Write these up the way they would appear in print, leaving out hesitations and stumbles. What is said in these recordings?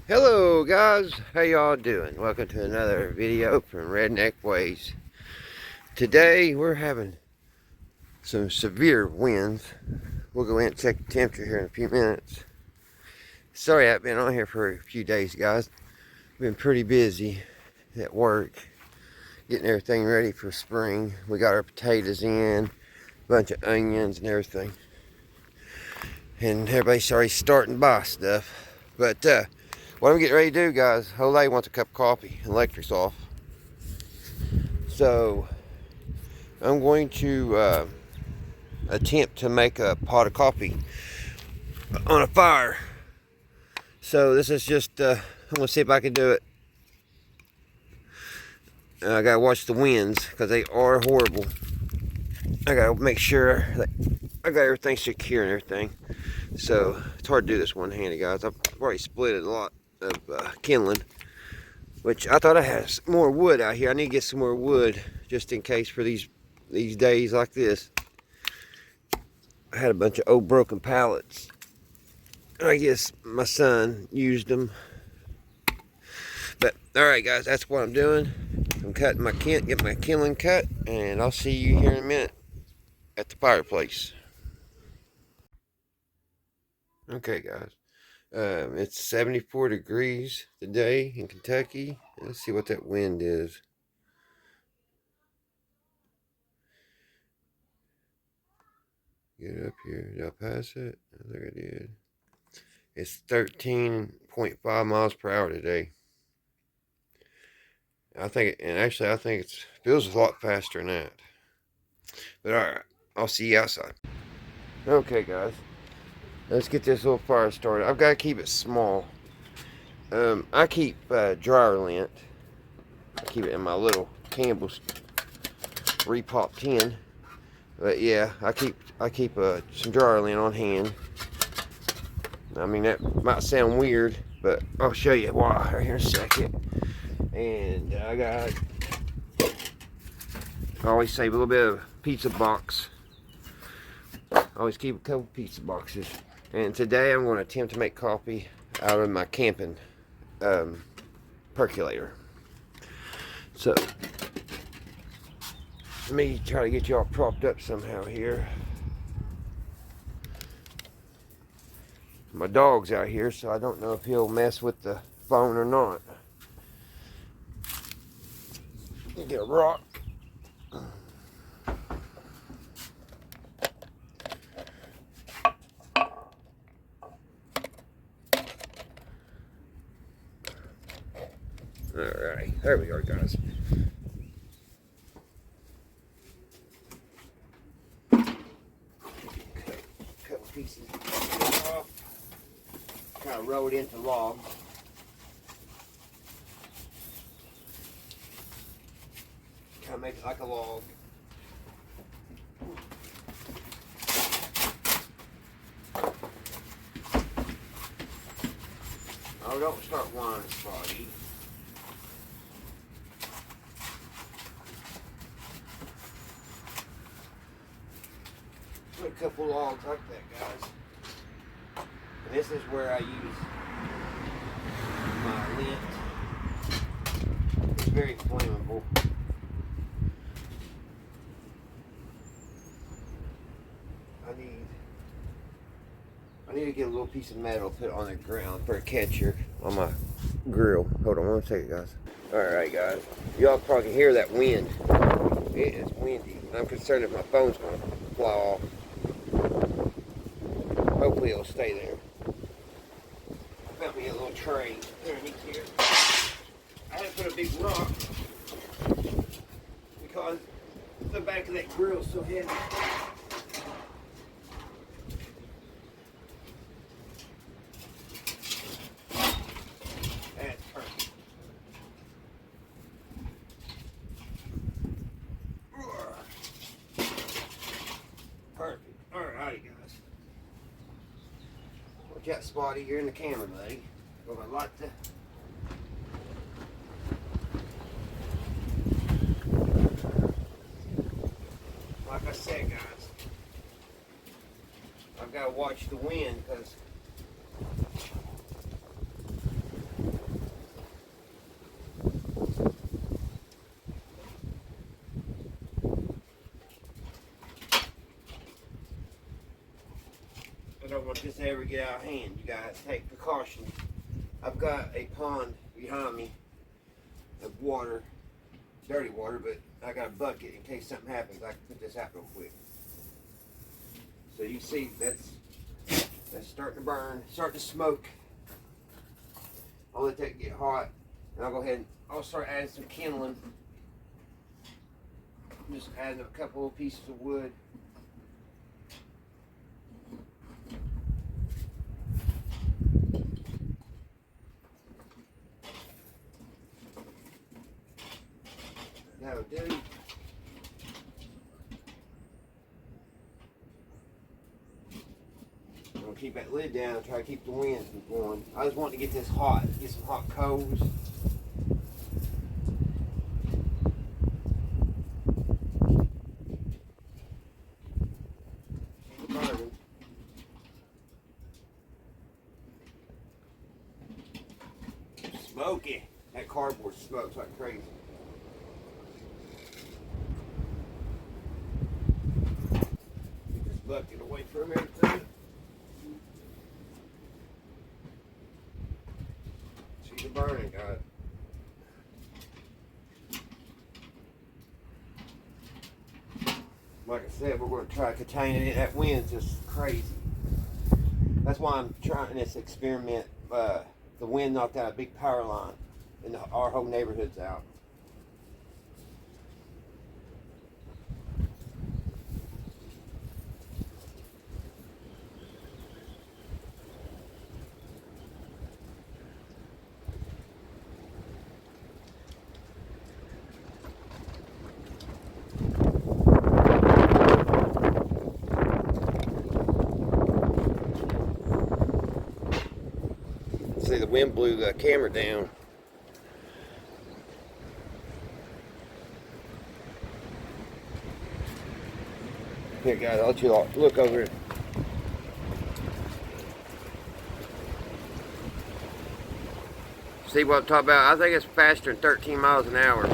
Hello guys, how y'all doing? Welcome to another video from Redneck Ways. Today we're having some severe winds. We'll go in and check the temperature here in a few minutes. Sorry I've been on here for a few days, guys. Been pretty busy at work, getting everything ready for spring. We got our potatoes in, a bunch of onions and everything. And everybody's already starting to buy stuff. But what I'm getting ready to do, guys, Jose wants a cup of coffee. Electric's off. So I'm going to attempt to make a pot of coffee on a fire. So this is just, I'm going to see if I can do it. I got to watch the winds because they are horrible. I got to make sure that I got everything secure and everything. So it's hard to do this one-handed, guys. I've already split a lot of kindling, which I thought I had more wood out here. I need to get some more wood just in case for these days like this. I had a bunch of old broken pallets. I guess my son used them. But alright guys, that's what I'm doing. I'm cutting my get my kindling cut, and I'll see you here in a minute at the fireplace. Okay guys, it's 74 degrees today in Kentucky. Let's see what that wind is. Get up here. Did I pass it? I think I did. It's 13.5 miles per hour today. I think it feels a lot faster than that. But alright, I'll see you outside. Okay guys, let's get this little fire started. I've got to keep it small. I keep dryer lint. I keep it in my little Campbell's repop tin. But yeah, I keep some dryer lint on hand. I mean, that might sound weird, but I'll show you why right here in a second. And I always save a little bit of pizza box. I always keep a couple pizza boxes. And today I'm going to attempt to make coffee out of my camping percolator. So let me try to get y'all propped up somehow here. My dog's out here, so I don't know if he'll mess with the phone or not. Get a rock. Alright, there we are, guys. Couple pieces off. Kind of roll it into logs. Kind of make it like a log. Oh, don't start whining, Spotty. Put a couple logs like that, guys. And this is where I use my lint. It's very flammable. I need to get a little piece of metal, put it on the ground for a catcher on my grill. Hold on one second, guys. Alright, guys. Y'all probably can hear that wind. It is windy. I'm concerned if my phone's going to fly off. Hopefully it'll stay there. I found me a little tray underneath here. I had to put a big rock because the back of that grill is so heavy. That's perfect. Perfect. Alrighty, guys. Watch out, Spotty. You're in the camera, buddy. Well, I'd like to. Like I said, guys, I've got to watch the wind because don't want this to ever get out of hand. You gotta take precautions. I've got a pond behind me of water, dirty water, but I got a bucket in case something happens. I can put this out real quick. So you see that's starting to burn, starting to smoke. I'll let that get hot, and I'll go ahead and I'll start adding some kindling. I'm just adding a couple of pieces of wood. That'll do. I'm gonna keep that lid down and try to keep the wind from going. I just want to get this hot, get some hot coals. Smoky. That cardboard smokes like crazy. Get this bucket away from everything. See the burning, guys. Like I said, we're going to try containing it. That wind's just crazy. That's why I'm trying this experiment. The wind knocked out a big power line, and our whole neighborhood's out. See, the wind blew the camera down. Here, guys, I'll let you all look over it. See what I'm talking about? I think it's faster than 13 miles an hour.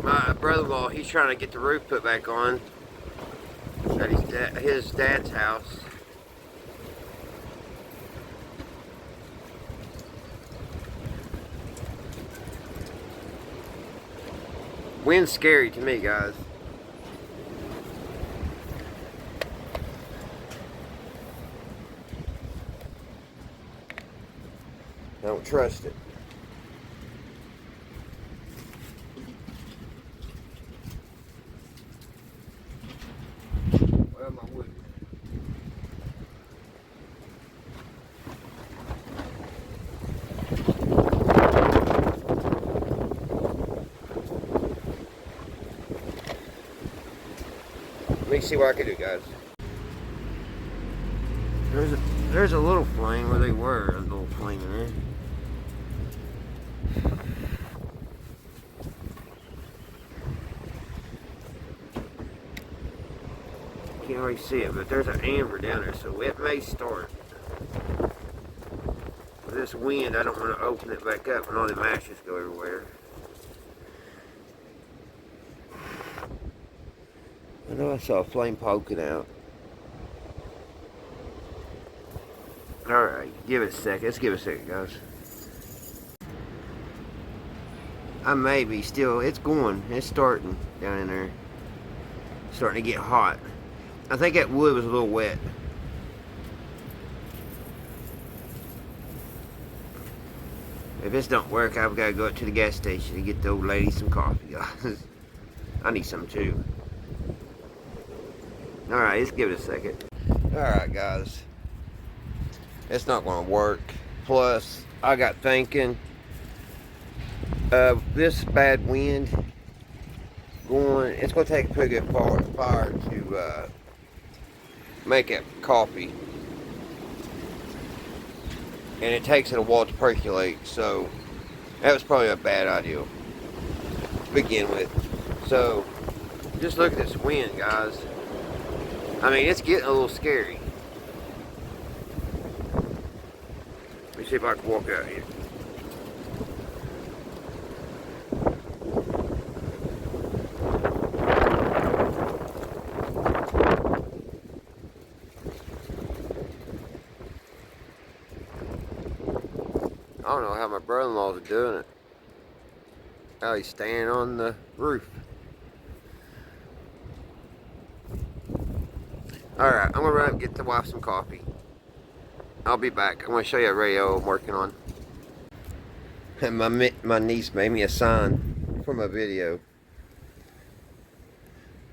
My brother-in-law, he's trying to get the roof put back on at his dad's house. Wind's scary to me, guys. I don't trust it. Well, my wood. Let me see what I can do, guys. There's a little flame where they were, a little flame in there. Can't really see it, but there's an amber down there, so it may start. With this wind, I don't want to open it back up and all the matches go everywhere. I know I saw a flame poking out. Alright, give it a second. Let's give it a second, guys. I may be still, it's going. It's starting down in there. It's starting to get hot. I think that wood was a little wet. If this don't work, I've got to go up to the gas station and get the old lady some coffee, guys. I need some too. Alright, let's give it a second. Alright, guys. It's not going to work. Plus, I got thinking, this bad wind going, it's going to take a pretty good fire to make it coffee. And it takes it a while to percolate, so that was probably a bad idea to begin with. So, just look at this wind, guys. I mean, it's getting a little scary. Let me see if I can walk out here. I don't know how my brother-in-law's doing it. How he's standing on the roof. Alright, I'm gonna run up and get the wife some coffee. I'll be back. I'm gonna show you a radio I'm working on. And my niece made me a sign for my video.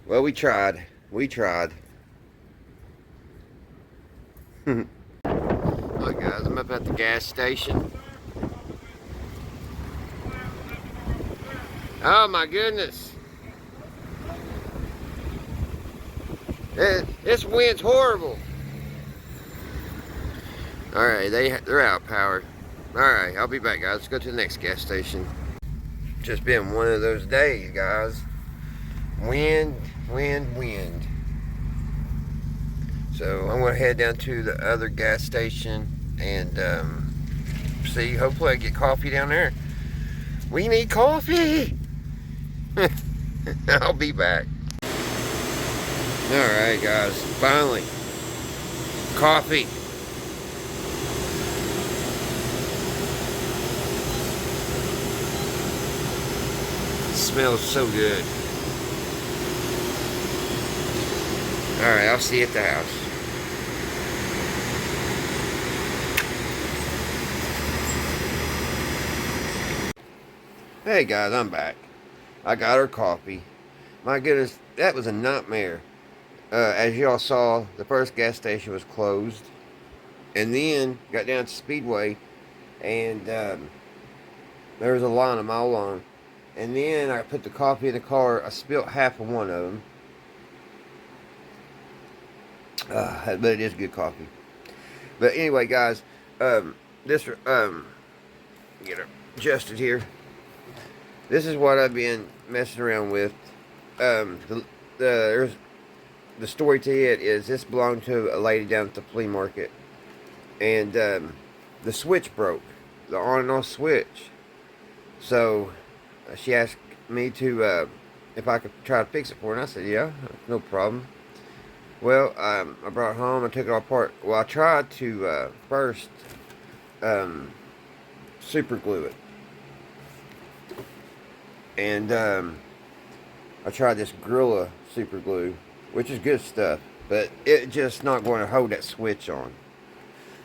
Well, we tried. We tried. Look, guys, I'm up at the gas station. Oh my goodness. This wind's horrible. Alright, they're outpowered. Alright, I'll be back, guys. Let's go to the next gas station. Just been one of those days, guys. Wind, wind, wind. So I'm gonna head down to the other gas station and see. Hopefully I get coffee down there. We need coffee. I'll be back. Alright, guys, finally coffee. It smells so good. Alright, I'll see you at the house. Hey guys, I'm back. I got her coffee. My goodness, that was a nightmare. As y'all saw, the first gas station was closed. And then got down to Speedway, and there was a line a mile long. And then I put the coffee in the car. I spilled half of one of them. But it is good coffee. But anyway, guys, get her adjusted here. This is what I've been messing around with. The story to it is this belonged to a lady down at the flea market, and the switch broke, the on and off switch. So she asked me to if I could try to fix it for her, and I said, yeah, no problem. Well, I brought it home. I took it all apart. Well, I tried to first super glue it. And I tried this Gorilla super glue, which is good stuff, but it's just not going to hold that switch on.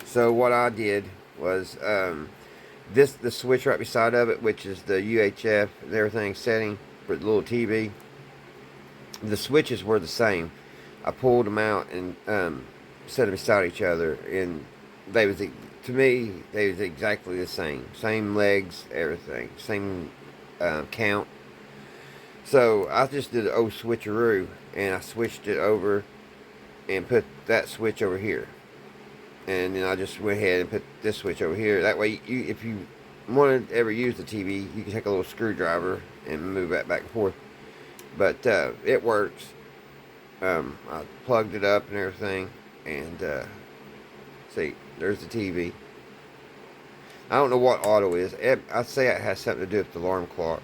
So what I did was the switch right beside of it, which is the UHF and everything setting for the little TV. The switches were the same. I pulled them out and set them beside each other, and they was, to me, they was exactly the same legs, everything, same count. So I just did an old switcheroo, and I switched it over and put that switch over here, and then I just went ahead and put this switch over here. That way, if you want to ever use the TV, you can take a little screwdriver and move that back and forth. But it works. I plugged it up and everything, and see, there's the TV. I don't know what auto is. I'd say it has something to do with the alarm clock.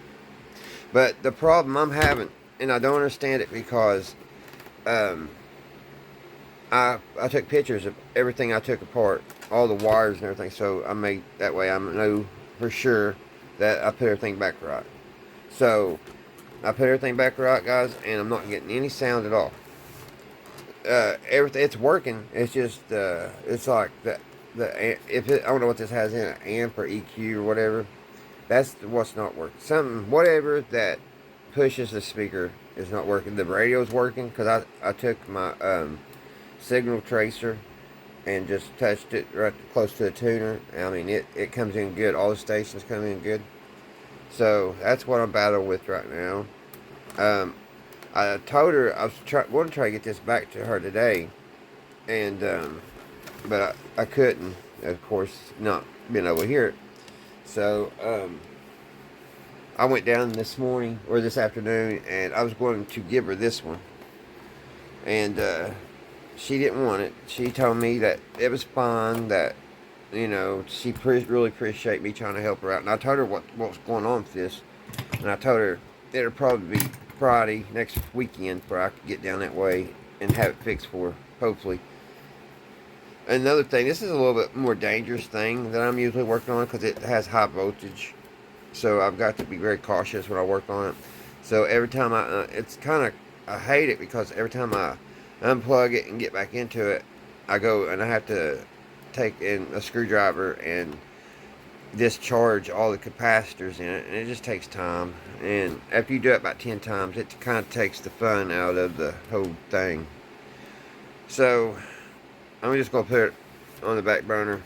But the problem I'm having, and I don't understand it, because I took pictures of everything I took apart, all the wires and everything, so I made that way I know for sure that I put everything back right. So I put everything back right, guys, and I'm not getting any sound at all. Everything, it's working. It's just it's like I don't know what this has in it, amp or EQ or whatever. That's what's not working. Whatever that pushes the speaker is not working. The radio's working, because I took my signal tracer and just touched it right close to the tuner. I mean, it comes in good. All the stations come in good. So that's what I'm battling with right now. I told her I was going to try to get this back to her today, and but I couldn't, of course, not being able to hear it. So I went down this morning, or this afternoon, and I was going to give her this one, and she didn't want it. She told me that it was fine, that, you know, she really appreciated me trying to help her out. And I told her what was going on with this, and I told her it'll probably be Friday, next weekend, before I could get down that way and have it fixed for her, hopefully. another thing, this is a little bit more dangerous thing that I'm usually working on because it has high voltage. So I've got to be very cautious when I work on it. So every time it's kind of, I hate it because every time I unplug it and get back into it, I go and I have to take in a screwdriver and discharge all the capacitors in it, and it just takes time. And after you do it about 10 times, it kind of takes the fun out of the whole thing. So I'm just going to put it on the back burner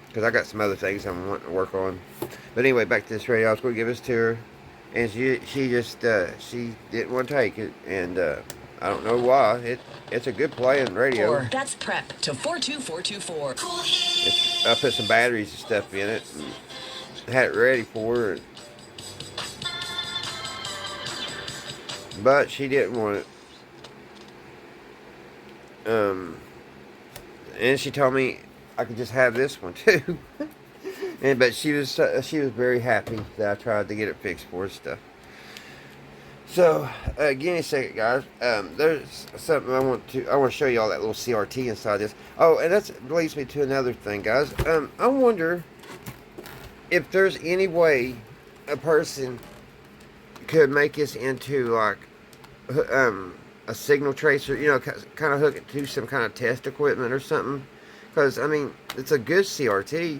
because I got some other things I'm wanting to work on. But anyway, back to this radio. I was going to give this to her, and she just she didn't want to take it, and I don't know why. It's a good playing radio. That's prep to 42424. I put some batteries and stuff in it, and had it ready for her, but she didn't want it. And she told me I could just have this one too. But she was very happy that I tried to get it fixed for her stuff. So give me a second, guys. There's something I want to show you all that little CRT inside this. Oh, and that leads me to another thing, guys. I wonder if there's any way a person could make this into like a signal tracer, you know, kind of hook it to some kind of test equipment or something. Because, I mean, it's a good CRT,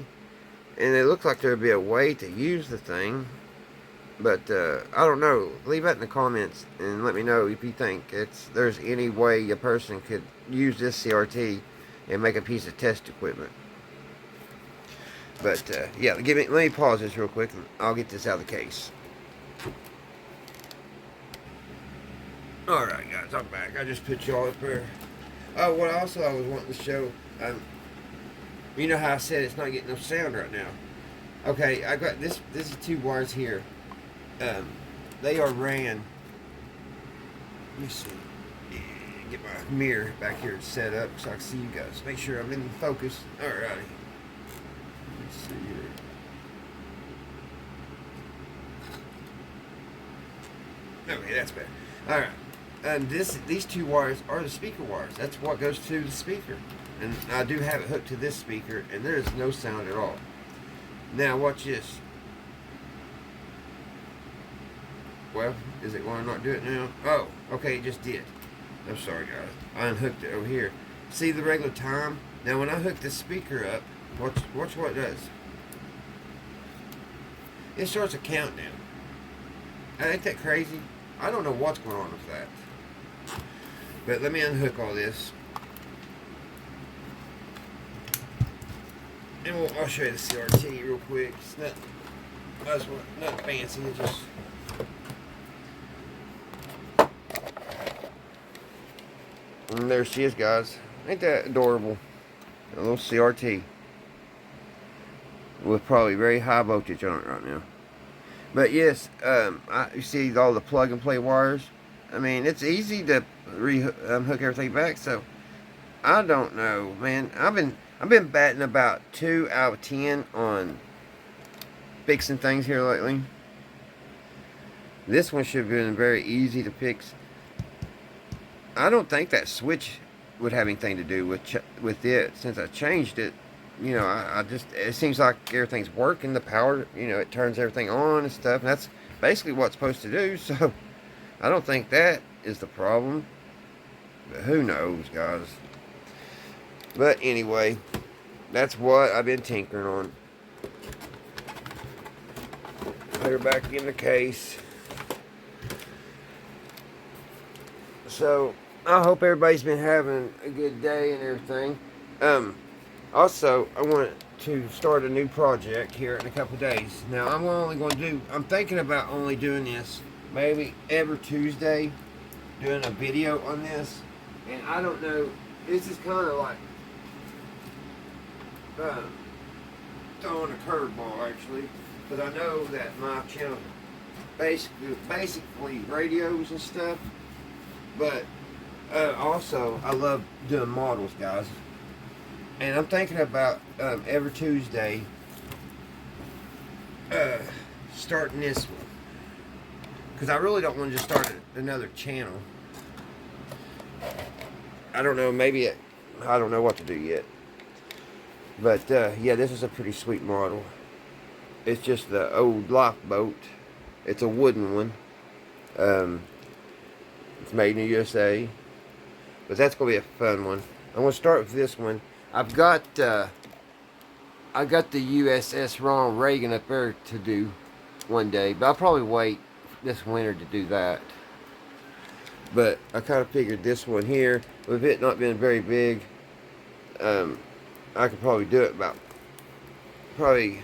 and it looks like there would be a way to use the thing. But, I don't know. Leave that in the comments and let me know if you think there's any way a person could use this CRT and make a piece of test equipment. But, yeah, let me pause this real quick, and I'll get this out of the case. Alright, guys, I'm back. I just put y'all up there. Oh, what also I was wanting to show, you know how I said it's not getting no sound right now. Okay, I got this is two wires here. They are ran. Let me see. Get my mirror back here set up so I can see you guys. Make sure I'm in focus. Alrighty. Let's see here. Okay, that's better. Alright. And these two wires are the speaker wires. That's what goes to the speaker. And I do have it hooked to this speaker, and there is no sound at all. Now, watch this. Well, is it going to not do it now? Oh, okay, it just did. I'm sorry, guys. I unhooked it over here. See the regular time? Now, when I hook this speaker up, watch what it does. It starts a countdown. Ain't that crazy? I don't know what's going on with that. But let me unhook all this. And I'll show you the CRT real quick. It's nothing fancy. It's just... And there she is, guys. Ain't that adorable? A little CRT. With probably very high voltage on it right now. But yes, you see all the plug and play wires. I mean, it's easy to hook everything back. So I don't know, man. I've been batting about 2 out of 10 on fixing things here lately. This one should have been very easy to fix. I don't think that switch would have anything to do with it since I changed it. You know, it seems like everything's working, the power, you know, it turns everything on and stuff, and that's basically what it's supposed to do, so I don't think that is the problem, but who knows, guys. But anyway, that's what I've been tinkering on. Put her back in the case. So, I hope everybody's been having a good day and everything. Also, I want to start a new project here in a couple days. Now, I'm thinking about only doing this maybe every Tuesday, doing a video on this. And I don't know, this is kind of like throwing a curveball, actually. Because I know that my channel basically radios and stuff. But also, I love doing models, guys. And I'm thinking about every Tuesday starting this one. Because I really don't want to just start another channel. I don't know, I don't know what to do yet. But yeah, this is a pretty sweet model. It's just the old lock boat. It's a wooden one. Um, it's made in the USA. But that's gonna be a fun one. I'm gonna start with this one. I got the USS Ronald Reagan up there to do one day, but I'll probably wait this winter to do that. But I kind of figured this one here, with it not being very big, I could probably do it about probably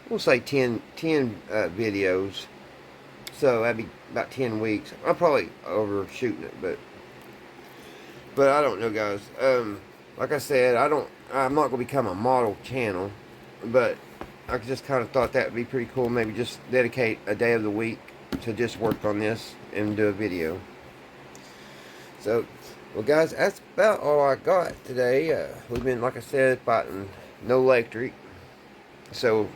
we'll say 10 videos. So that'd be about 10 weeks. I'm probably overshooting it, but I don't know, guys. Like I said, I'm not gonna become a model channel, but I just kind of thought that would be pretty cool. Maybe just dedicate a day of the week to just work on this and do a video. So, well, guys, that's about all I got today. We've been, like I said, fighting no electric. So,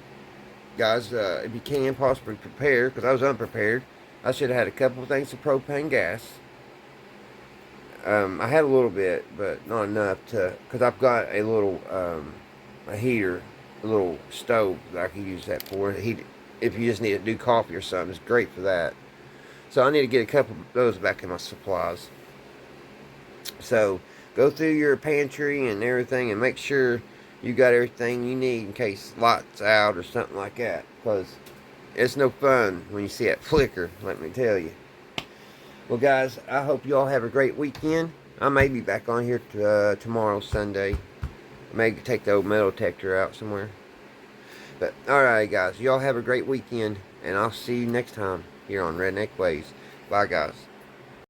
guys, if you can, possibly prepare, because I was unprepared. I should have had a couple of things of propane gas. I had a little bit, but not enough to, because I've got a little, a heater, a little stove that I can use that for. If you just need to do coffee or something, it's great for that. So I need to get a couple of those back in my supplies. So go through your pantry and everything and make sure you got everything you need in case lights out or something like that. Because it's no fun when you see it flicker, let me tell you. Well, guys, I hope you all have a great weekend. I may be back on here tomorrow, Sunday. I may take the old metal detector out somewhere. But, alright, guys, y'all have a great weekend. And I'll see you next time here on Redneck Ways. Bye, guys.